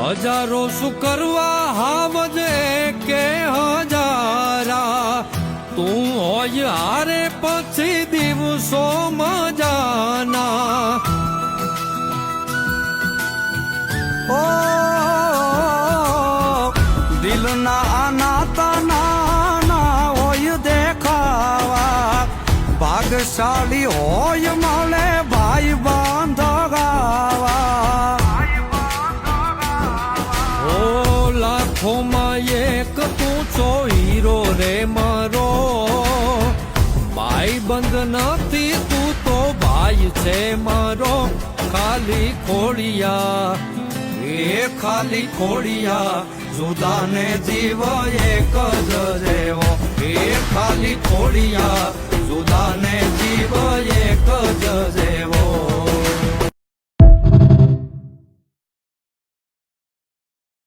હજારો શું કરવા હાવજે કે હજારા તું હોય હારે પછી દિવસો મજાના ઓ દિલના આનાતા નાના હોય દેખાવા ભાગશાળી હોય મળે ભાઈ બાંધગાવા ઓ લાખોમાં એક તું છો હીરો રે મારો ભાઈ બંધ નથી તું તો ભાઈ છે મારો ખાલી ખોડિયા એ ખાલી ખોડિયા જુદાને જીવ એક જ રેવો એ ખાલી ખોડિયા જુદાને જીવ એક જ રેવો